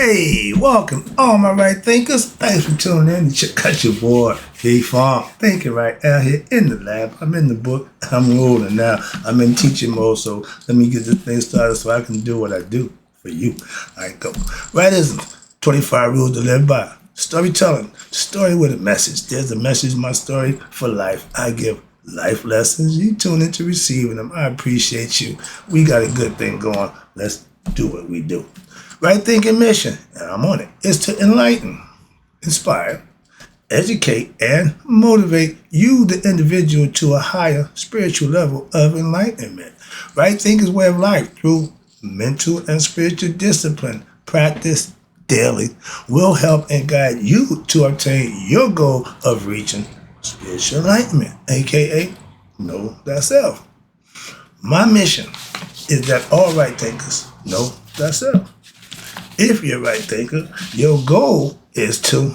Hey, welcome all my right thinkers. Thanks for tuning in. Check out your boy, Farm. Thinking right out here in the lab. I'm in the book. I'm rolling now. I'm in teaching mode, so let me get this thing started so I can do what I do for you. All right, go. Rightism, 25 rules to live by. Storytelling, story with a message. There's a message in my story for life. I give life lessons. You tune into receiving them. I appreciate you. We got a good thing going. Let's do what we do. Right thinking mission, and I'm on it, is to enlighten, inspire, educate, and motivate you, the individual, to a higher spiritual level of enlightenment. Right thinking's way of life through mental and spiritual discipline, practice daily, will help and guide you to obtain your goal of reaching spiritual enlightenment, aka know thyself. My mission is that all right thinkers know thyself. If you're a right thinker, your goal is to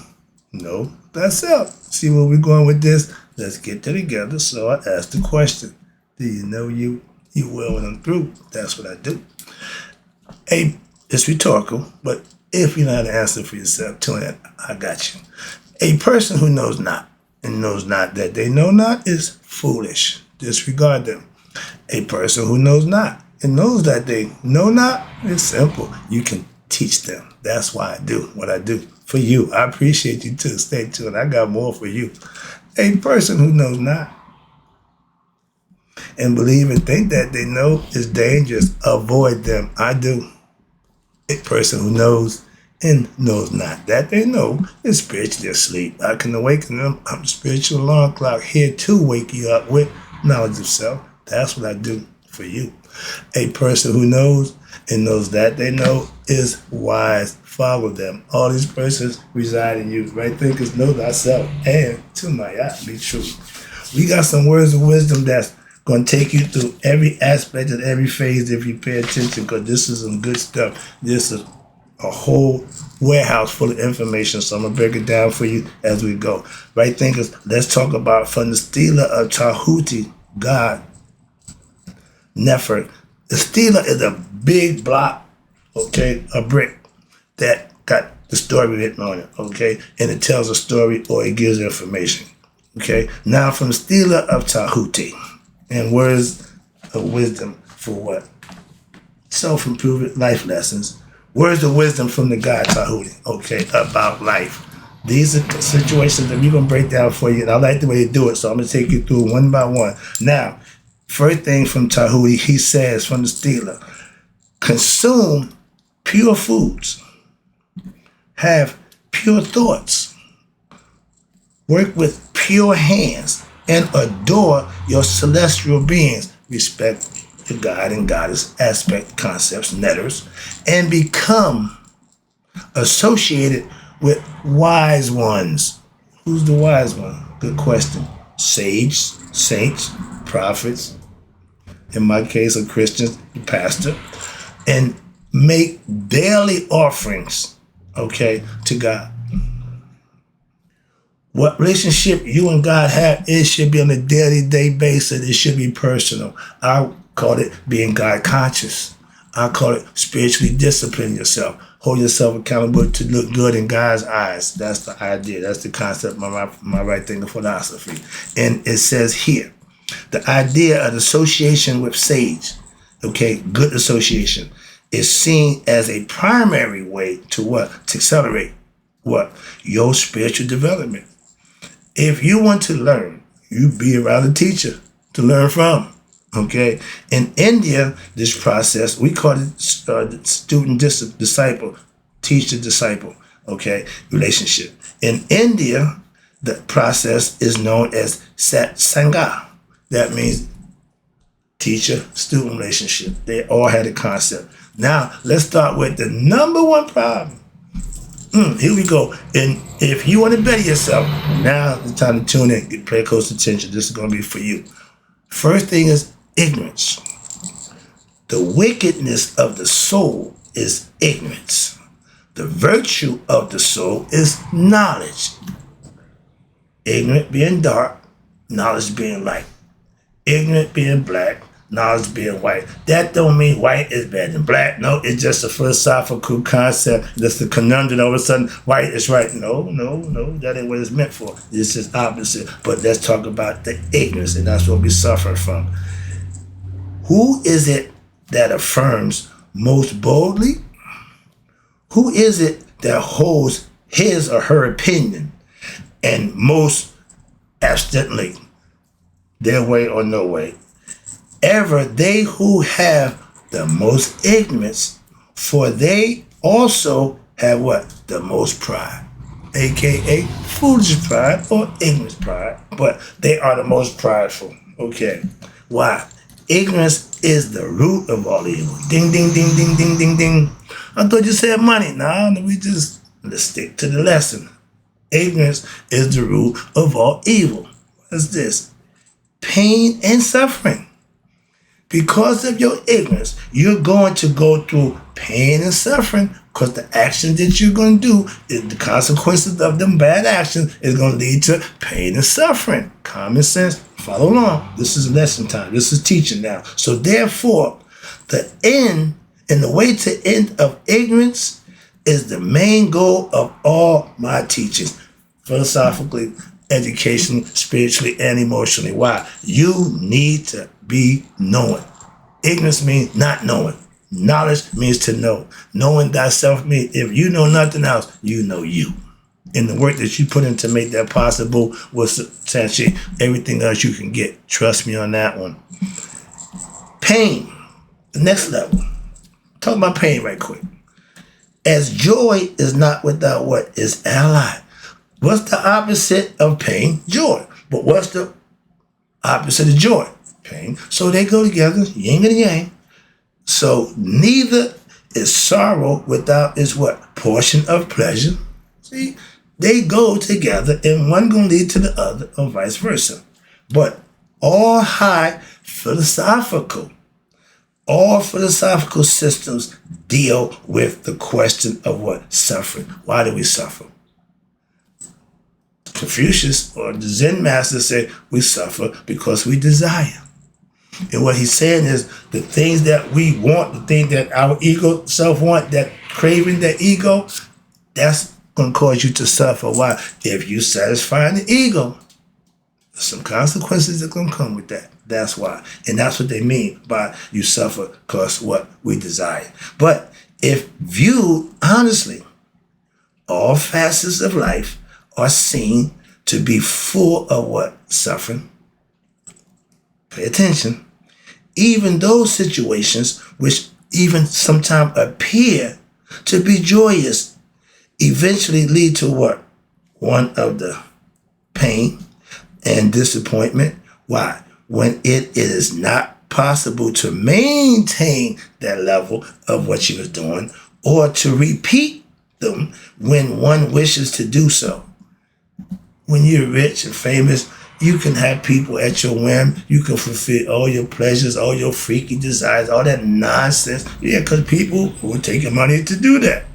know thyself. See where we're going with this? Let's get together. So I ask the question, do you know you? You will when I'm through. That's what I do. It's rhetorical, but if you know how to answer for yourself, tune in. I got you. A person who knows not and knows not that they know not is foolish. Disregard them. A person who knows not and knows that they know not is simple. You can teach them. That's why I do what I do for you. I appreciate you too. Stay tuned. I got more for you. A person who knows not and believe and think that they know is dangerous. Avoid them. I do. A person who knows and knows not that they know is spiritually asleep. I can awaken them. I'm the spiritual alarm clock here to wake you up with knowledge of self. That's what I do for you. A person who knows and knows that they know is wise. Follow them. All these persons reside in you. Right thinkers, know thyself. And to my eye, be true. We got some words of wisdom that's going to take you through every aspect of every phase if you pay attention, because this is some good stuff. This is a whole warehouse full of information, so I'm going to break it down for you as we go. Right thinkers, let's talk about from the stela of Djehuti, God, Nefer. The stela is a big block, okay, a brick that got the story written on it, okay, and it tells a story or it gives information, okay. Now from the stela of Djehuti, and words of wisdom for what? Self-improvement, life lessons. Words of wisdom from the God Djehuti, okay, about life. These are situations that we're going to break down for you, and I like the way you do it, so I'm going to take you through one by one. Now, first thing from Djehuti, he says from the stela, consume pure foods, have pure thoughts, work with pure hands, and adore your celestial beings. Respect the God and Goddess aspect concepts, netters, and become associated with wise ones. Who's the wise one? Good question. Sage, saints, prophets, in my case, a Christian, the pastor, and make daily offerings, okay, to God. What relationship you and God have, it should be on a daily day basis. It should be personal. I call it being God conscious. I call it spiritually discipline yourself. Hold yourself accountable to look good in God's eyes. That's the idea. That's the concept of my right thinking philosophy. And it says here, the idea of association with sage, okay, good association, is seen as a primary way to what? To accelerate what? Your spiritual development. If you want to learn, you be around a teacher to learn from, okay? In India, this process, we call it student disciple, teacher disciple, okay, relationship. In India, the process is known as satsanga. That means teacher-student relationship. They all had a concept. Now, let's start with the number one problem. Here we go. And if you want to better yourself, now it's time to tune in. Pay close attention. This is going to be for you. First thing is ignorance. The wickedness of the soul is ignorance. The virtue of the soul is knowledge. Ignorant being dark, knowledge being light. Ignorant being black, knowledge being white. That don't mean white is better than black. No, it's just a philosophical concept. That's the conundrum. All of a sudden, white is right. No, that ain't what it's meant for. It's just opposite. But let's talk about the ignorance, and that's what we suffer from. Who is it that affirms most boldly? Who is it that holds his or her opinion and most abstinently, their way or no way? Ever they who have the most ignorance, for they also have what? The most pride, aka foolish pride or ignorance pride, but they are the most prideful. Okay, why? Ignorance is the root of all evil. Ding, ding, ding, ding, ding, ding, ding. I thought you said money. No, let's stick to the lesson. Ignorance is the root of all evil. What's this? Pain and suffering. Because of your ignorance, you're going to go through pain and suffering because the action that you're going to do, the consequences of them bad actions is going to lead to pain and suffering. Common sense. Follow along. This is lesson time. This is teaching now. So therefore, the end and the way to end of ignorance is the main goal of all my teachings. Philosophically, educationally, spiritually, and emotionally. Why? You need to be knowing. Ignorance means not knowing. Knowledge means to know. Knowing thyself means if you know nothing else, you know you. And the work that you put in to make that possible will substantiate everything else you can get. Trust me on that one. Pain, the next level. Talk about pain right quick. As joy is not without what is allied. What's the opposite of pain? Joy. But what's the opposite of joy? Pain. So they go together, yin and yang. So neither is sorrow without its what? Portion of pleasure. See, they go together and one going to lead to the other or vice versa. But all philosophical systems deal with the question of what? Suffering. Why do we suffer? Confucius or the Zen master said we suffer because we desire. And what he's saying is the things that we want, the things that our ego self want, that craving, that ego, that's going to cause you to suffer. Why? If you satisfy the ego, some consequences are going to come with that. That's why. And that's what they mean by you suffer because what we desire. But if viewed honestly, all facets of life are seen to be full of what? Suffering. Pay attention. Even those situations which even sometimes appear to be joyous eventually lead to what? One of the pain and disappointment. Why? When it is not possible to maintain that level of what you was doing or to repeat them when one wishes to do so. When you're rich and famous, you can have people at your whim. You can fulfill all your pleasures, all your freaky desires, all that nonsense. Yeah, because people will take your money to do that.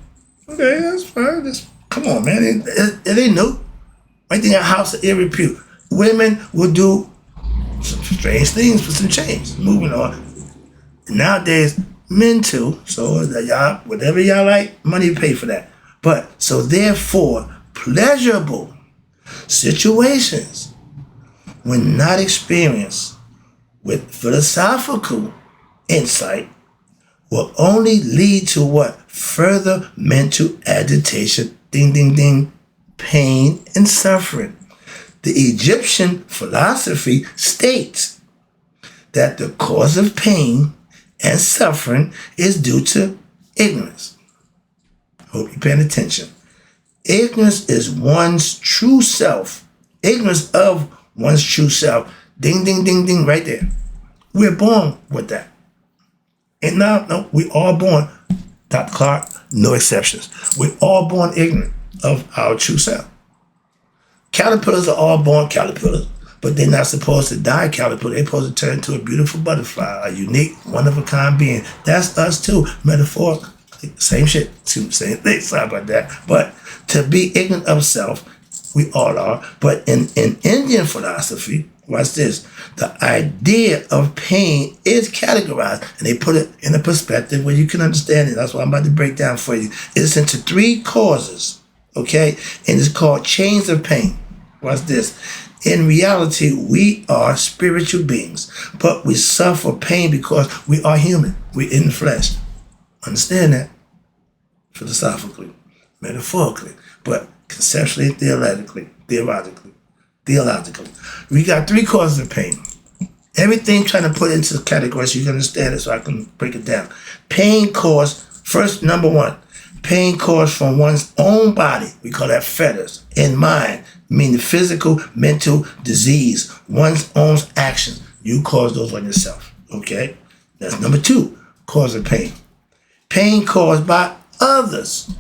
Okay, that's fine. Come on, man. It ain't new. Right there, house of ill repute. Women will do some strange things for some change. Moving on. Nowadays, men too. So y'all, whatever y'all like, money pay for that. But so therefore, pleasurable situations, when not experienced with philosophical insight, will only lead to what? Further mental agitation, ding, ding, ding, pain and suffering. The Egyptian philosophy states that the cause of pain and suffering is due to ignorance. Hope you're paying attention. Ignorance is one's true self. Ignorance of one's true self. Ding, ding, ding, ding, right there. We're born with that. And no, we all born, Dr. Clark, no exceptions. We're all born ignorant of our true self. Caterpillars are all born caterpillars, but they're not supposed to die caterpillar. They're supposed to turn into a beautiful butterfly, a unique, one-of-a-kind being. That's us too, metaphorically. Same shit, same thing, sorry about that. But to be ignorant of self, We all are. But in Indian philosophy, watch this, the idea of pain is categorized, and they put it in a perspective where you can understand it. That's what I'm about to break down for you. It's into 3 causes, okay? And it's called chains of pain. Watch this. In reality, we are spiritual beings, but we suffer pain because we are human. We're in the flesh. Understand that? Philosophically, metaphorically, but conceptually, theologically. We got 3 causes of pain. Everything trying to put into categories so you can understand it so I can break it down. Pain caused, first, number 1, pain caused from one's own body. We call that fetters. And mind, meaning physical, mental disease. One's own actions. You cause those on yourself. Okay? That's number 2, cause of pain. Pain caused by others.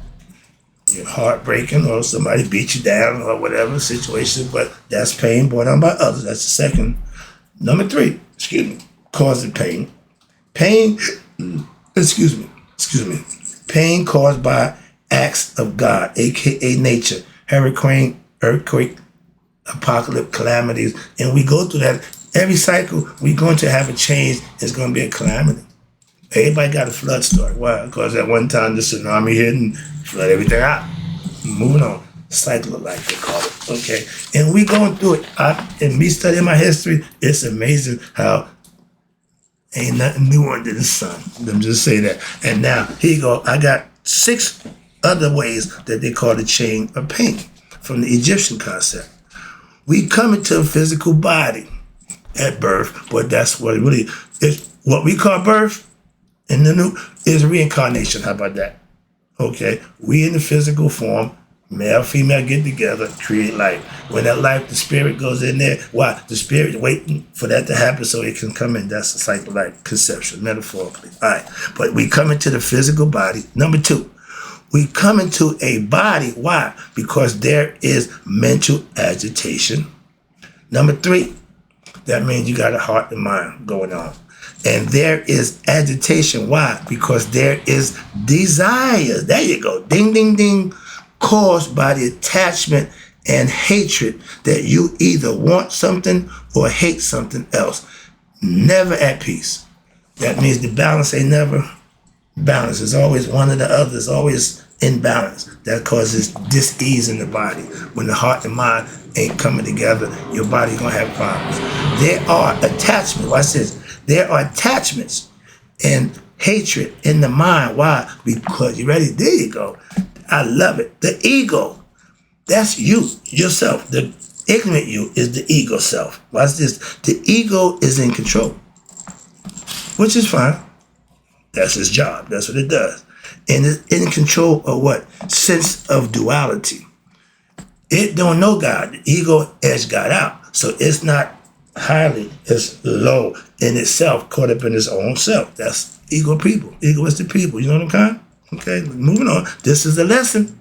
Your heart breaking or somebody beat you down or whatever situation, but that's pain brought on by others. That's the second. Number 3, cause of pain. Pain, pain caused by acts of God, aka nature, hurricane, earthquake, apocalypse, calamities, and we go through that. Every cycle, we're going to have a change. It's going to be a calamity. Everybody got a flood story. Why? Because at one time the tsunami hit and flooded everything out. Moving on. Cycle of life, they call it. Okay. And we going through it. And me studying my history, it's amazing how ain't nothing new under the sun. Let me just say that. And now, here you go. I got 6 other ways that they call the chain of pain from the Egyptian concept. We come into a physical body at birth, but that's what it really is. What we call birth in the new is reincarnation. How about that? Okay. We in the physical form, male, female get together, create life. When that life, the spirit goes in there. Why? The spirit is waiting for that to happen so it can come in. That's the cycle of life, conception, metaphorically. All right. But we come into the physical body. Number 2, we come into a body. Why? Because there is mental agitation. Number 3, that means you got a heart and mind going on. And there is agitation. Why? Because there is desire. There you go. Ding, ding, ding. Caused by the attachment and hatred that you either want something or hate something else. Never at peace. That means the balance ain't never balanced. It's always one or the other. It's always imbalance. That causes dis-ease in the body. When the heart and mind ain't coming together, your body's going to have problems. There are attachments. Watch this. There are attachments and hatred in the mind. Why? Because, you ready? There you go. I love it. The ego. That's you, yourself. The ignorant you is the ego self. Watch this. The ego is in control, which is fine. That's his job. That's what it does. And it's in control of what? Sense of duality. It don't know God. The ego edged God out. So it's not highly, it's low in itself, caught up in its own self. That's ego people, egoistic people. You know what I'm saying? Okay, moving on. This is a lesson.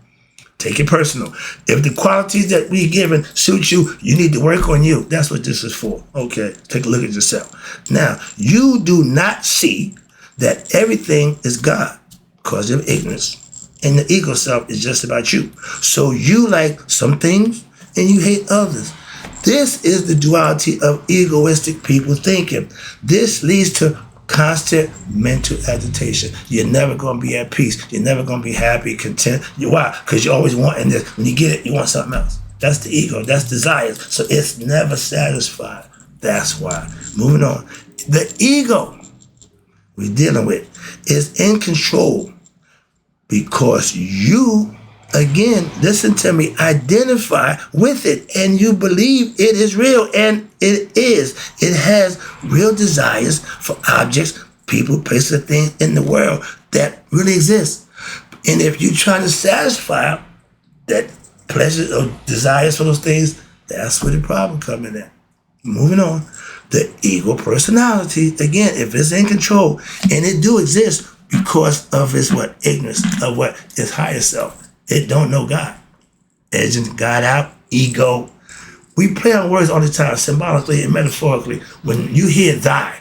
Take it personal. If the qualities that we given suit you, you need to work on you. That's what this is for. Okay, take a look at yourself. Now, you do not see that everything is God because of ignorance. And the ego self is just about you. So you like some things and you hate others. This is the duality of egoistic people thinking. This leads to constant mental agitation. You're never going to be at peace. You're never going to be happy, content. Why? Because you're always wanting this. When you get it, you want something else. That's the ego. That's desires. So it's never satisfied. That's why. Moving on. The ego we're dealing with is in control because you, again, listen to me, identify with it and you believe it is real, and it is. It has real desires for objects, people, places, things in the world that really exist. And if you try to satisfy that pleasure or desires for those things, that's where the problem comes in at. Moving on. The ego personality, again, if it's in control, and it do exist because of its what? Ignorance of what? Its higher self. It don't know God. Edging God out, ego. We play on words all the time, symbolically and metaphorically. When you hear thy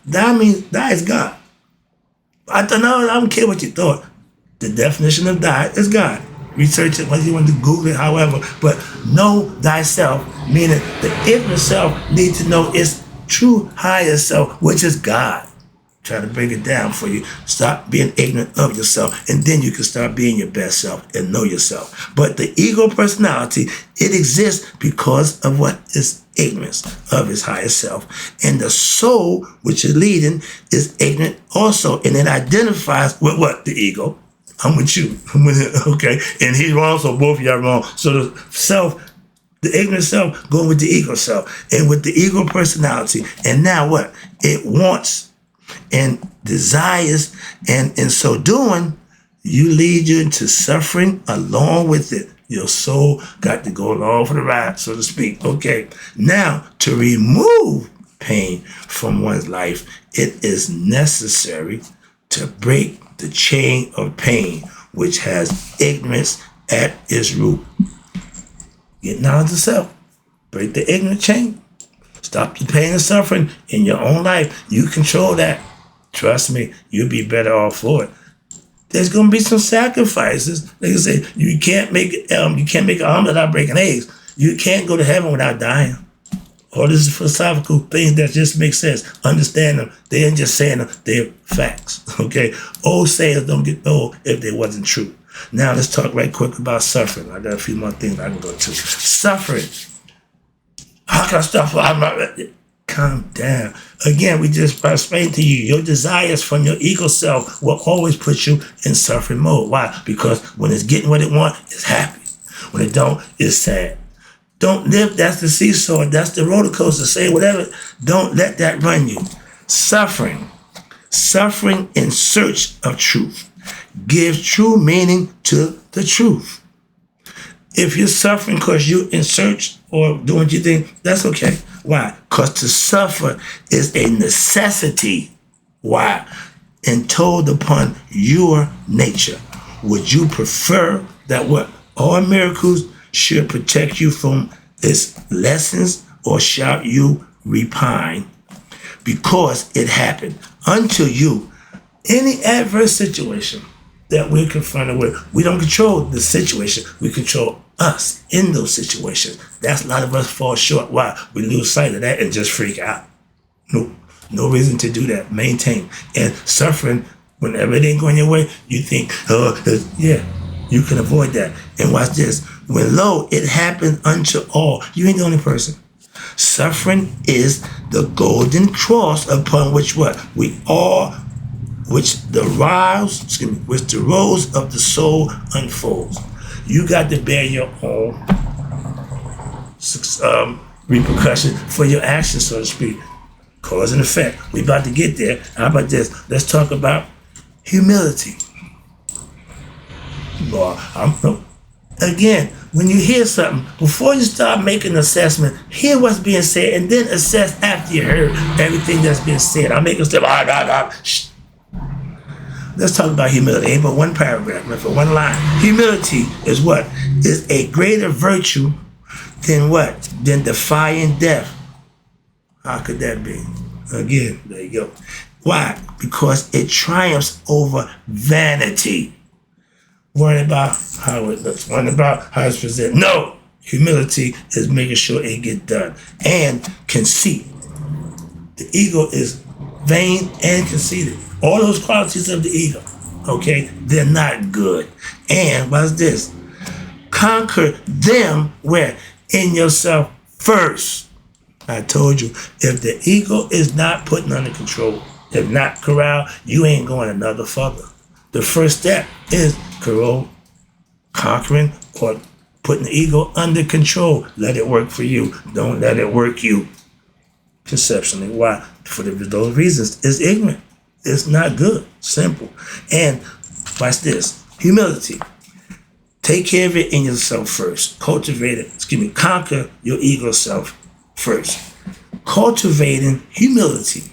means thy is God. I don't care what you thought. The definition of thy is God. research it, whether you want to Google it, however. But know thyself, meaning the ignorant self needs to know its true higher self, which is God. Try to break it down for you. Stop being ignorant of yourself, and then you can start being your best self and know yourself. But the ego personality, it exists because of what is ignorance of his higher self. And the soul, which is leading, is ignorant also. And it identifies with what? The ego. I'm with you. I'm with it. Okay. And he's wrong, so both of y'all wrong. So the self, the ignorant self, going with the ego self. And with the ego personality. And now what? It wants and desires, and in so doing, you lead you into suffering along with it. Your soul got to go along for the ride, so to speak. Okay, now to remove pain from one's life, it is necessary to break the chain of pain, which has ignorance at its root. Get knowledge of self. Break the ignorant chain. Stop the pain and suffering in your own life. You control that. Trust me, you'll be better off for it. There's going to be some sacrifices. Like I say, you can't make an omelet without breaking eggs. You can't go to heaven without dying. All this is philosophical things that just make sense. Understand them. They ain't just saying them. They're facts. Okay? Old sayings don't get old if they wasn't true. Now let's talk right quick about suffering. I got a few more things I can go to. Suffering. How can I stop? I'm not ready. Calm down. Again, we just explained to you, your desires from your ego self will always put you in suffering mode. Why? Because when it's getting what it wants, it's happy. When it don't, it's sad. Don't live, that's the seesaw, that's the roller coaster, say whatever. Don't let that run you. Suffering. Suffering in search of truth. Give true meaning to the truth. If you're suffering because you're in search or doing what you think, that's okay. Why? Because to suffer is a necessity. Why? Entailed upon your nature. Would you prefer that what? All miracles should protect you from its lessons, or shall you repine? Because it happened unto you. Any adverse situation that we're confronted with, we don't control the situation. We control us in those situations. That's a lot of us fall short. Why? We lose sight of that and just freak out. No reason to do that. Maintain. And suffering, whenever it ain't going your way, you think, yeah, you can avoid that. And watch this. When lo, it happened unto all. You ain't the only person. Suffering is the golden cross upon which what? We all, which the rose of the soul unfolds. You got to bear your own repercussion for your actions, so to speak. Cause and effect. We about to get there. How about this? Let's talk about humility. Again, when you hear something, before you start making an assessment, hear what's being said and then assess after you heard everything that's being said. I'm making stuff. Shh. Let's talk about humility. Ain't but one paragraph, but for one line. Humility is what? Is a greater virtue than what? Than defying death. How could that be? Again, there you go. Why? Because it triumphs over vanity. Worrying about how it looks, worrying about how it's presented. No! Humility is making sure it gets done. And conceit. The ego is vain and conceited. All those qualities of the ego, okay, they're not good. And what's this? Conquer them where? In yourself first. I told you, if the ego is not putting under control, if not corral, you ain't going another further. The first step is conquering or putting the ego under control. Let it work for you. Don't let it work you. Conceptually. Why? For those reasons. It's ignorant. It's not good. Simple. And watch this. Humility. Take care of it in yourself first. Cultivate it. Conquer your ego self first. Cultivating humility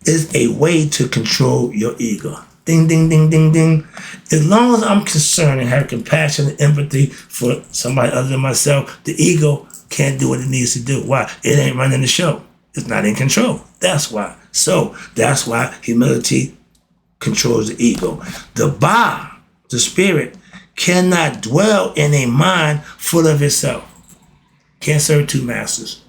is a way to control your ego. Ding, ding, ding, ding, ding. As long as I'm concerned and have compassion and empathy for somebody other than myself, the ego can't do what it needs to do. Why? It ain't running the show. It's not in control. That's why. So that's why humility controls the ego. The Ba, the spirit, cannot dwell in a mind full of itself. Can't serve two masters.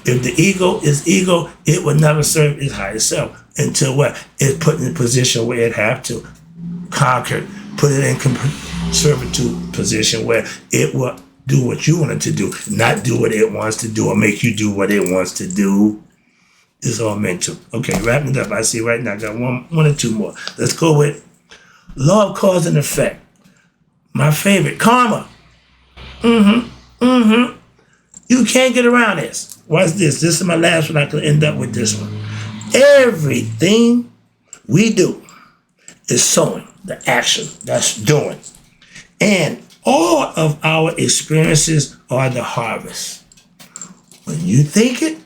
If the ego is ego, it will never serve its higher self until what? It's put in a position where it have to conquer, put it in servitude position where it will do what you want it to do, not do what it wants to do or make you do what it wants to do. It's all mental. Okay, wrapping it up. I see right now I got one or two more. Let's go with law of cause and effect. My favorite, karma. You can't get around this. Watch this. This is my last one. I can end up with this one. Everything we do is sowing, the action, that's doing. And all of our experiences are the harvest. When you think it,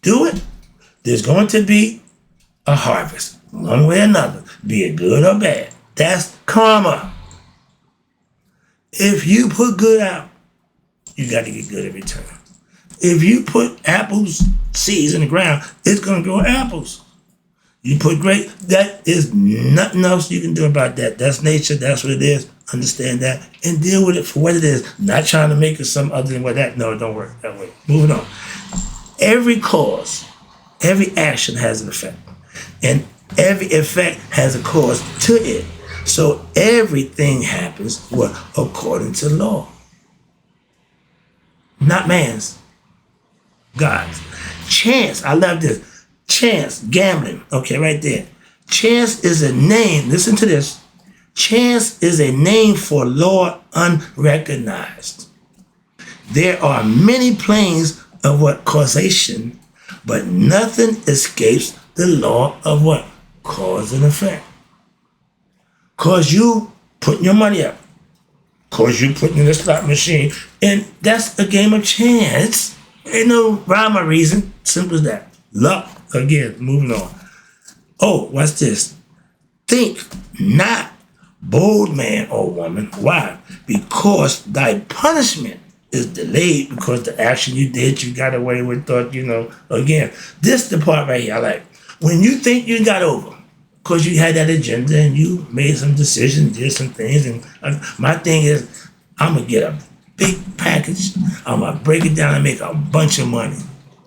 do it, there's going to be a harvest, one way or another, be it good or bad. That's karma. If you put good out, you got to get good in return. If you put apples, seeds in the ground, it's going to grow apples. You put great, that is nothing else you can do about that. That's nature, that's what it is. Understand that and deal with it for what it is. Not trying to make it some other than what that, no, it don't work that way. Moving on. Every cause, every action has an effect. And every effect has a cause to it. So everything happens, what? According to law. Not man's. God's. Chance, I love this. Chance, gambling. Okay, right there. Chance is a name. Listen to this. Chance is a name for law unrecognized. There are many planes of what? Causation, but nothing escapes the law of what? Cause and effect. Cause you putting your money up. Cause you putting in the slot machine. And that's a game of chance. Ain't no rhyme or reason. Simple as that. Luck. Again, moving on. Oh, what's this? Think not, bold man or woman. Why? Because thy punishment is delayed because the action you did, you got away with, thought, again, this is the part right here I like. When you think you got over, because you had that agenda and you made some decisions, did some things, and my thing is, I'm going to get a big package, I'm going to break it down and make a bunch of money.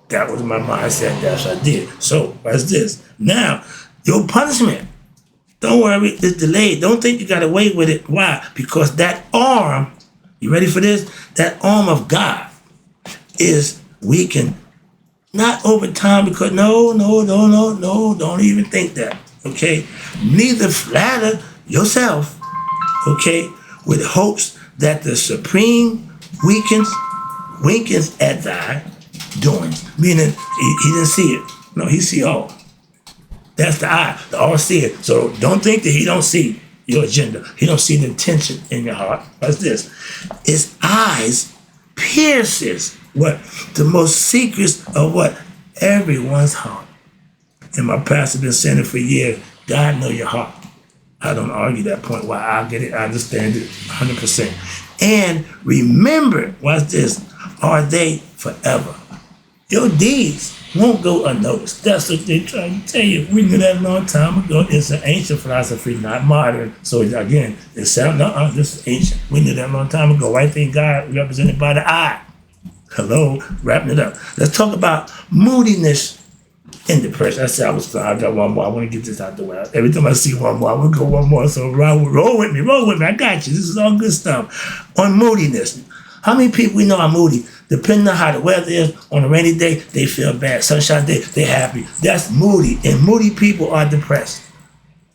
That was my mindset, that's what I did. So, what's this? Now, your punishment, don't worry, it's delayed. Don't think you got away with it. Why? Because that arm, you ready for this? That arm of God is weakened. Not over time, because no, don't even think that, okay? Neither flatter yourself, okay, with hopes that the Supreme winketh at thy doings. Meaning, he didn't see it. No, he see all. That's the eye, the all-seer. So don't think that he don't see your agenda. He don't see the intention in your heart. What's this? His eyes pierces what? The most secrets of what? Everyone's heart. And my pastor been saying it for years. God know your heart. I don't argue that point. Why? I get it. I understand it 100%. And remember, watch this, are they forever? Your deeds won't go unnoticed. That's what they're trying to tell you. We knew that a long time ago. It's an ancient philosophy, not modern. So again, it sounds, this is ancient. We knew that a long time ago. Why think God represented by the eye? Hello, wrapping it up. Let's talk about moodiness and depression. I said I got one more. I want to get this out the way. Every time I see one more, I'm going to go one more. So roll with me. I got you. This is all good stuff. On moodiness. How many people we know are moody? Depending on how the weather is, on a rainy day, they feel bad. Sunshine day, they're happy. That's moody. And moody people are depressed.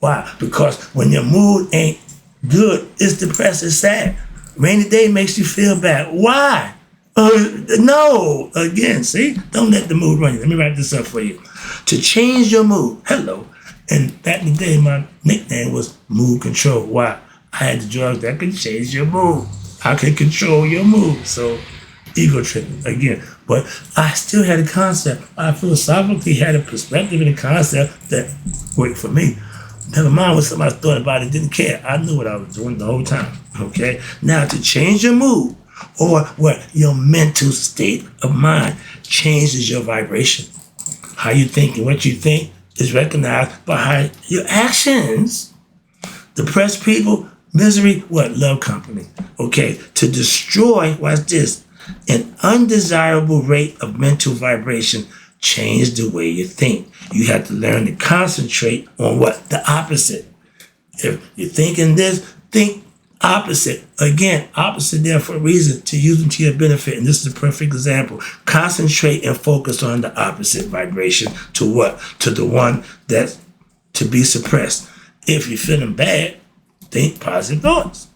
Why? Because when your mood ain't good, it's depressed, it's sad. Rainy day makes you feel bad. Why? No. Again, see? Don't let the mood run you. Let me write this up for you. To change your mood. Hello. And back in the day, my nickname was mood control. Why? I had the drugs that could change your mood. I could control your mood. So, ego tripping again. But I still had a concept. I philosophically had a perspective and a concept that worked for me. Never mind what somebody thought about it, didn't care. I knew what I was doing the whole time. Okay? Now, to change your mood, or what? Your mental state of mind changes your vibration. How you think and what you think is recognized by how your actions. Depressed people Misery, what? Love company. Okay, to destroy, watch this, an undesirable rate of mental vibration, change the way you think. You have to learn to concentrate on what? The opposite. If you're thinking this, think opposite. Again, opposite there for a reason, to use them to your benefit. And this is a perfect example. Concentrate and focus on the opposite vibration to what? To the one that's to be suppressed. If you're feeling bad, think positive thoughts.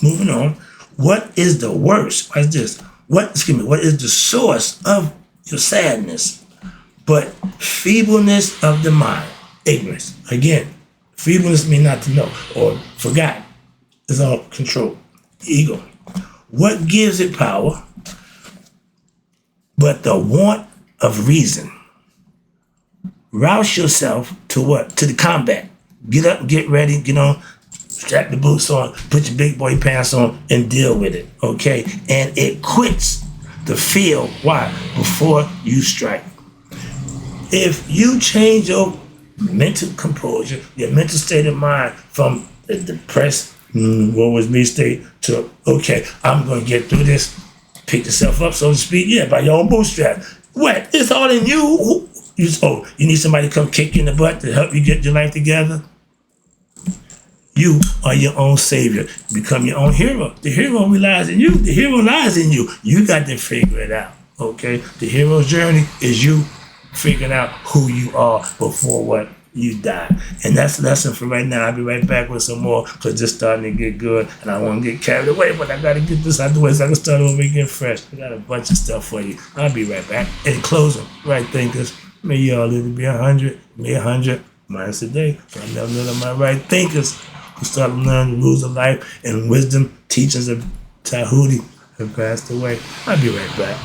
Moving on. What is the worst? Watch this. What is the source of your sadness? But feebleness of the mind. Ignorance. Again, feebleness means not to know or forgot. It's all control. Ego. What gives it power? But the want of reason. Rouse yourself to what? To the combat. Get up, get ready, strap the boots on, put your big boy pants on, and deal with it, okay? And it quits the field. Why? Before you strike. If you change your mental composure, your mental state of mind from the depressed, woe is me state to, okay, I'm going to get through this, pick yourself up, so to speak, by your own bootstrap. What? It's all in you. You need somebody to come kick you in the butt to help you get your life together? You are your own savior. Become your own hero. The hero relies in you. The hero lies in you. You got to figure it out, okay? The hero's journey is you figuring out who you are before what? You die. And that's the lesson for right now. I'll be right back with some more because this starting to get good and I won't get carried away, but I got to get this out the way so I can start over again fresh. I got a bunch of stuff for you. I'll be right back. In closing, right thinkers, may you all live to be 100, may 100 minus a day. I never know that my right thinkers who started learning the rules of life and wisdom teachings of Djehuti have passed away. I'll be right back.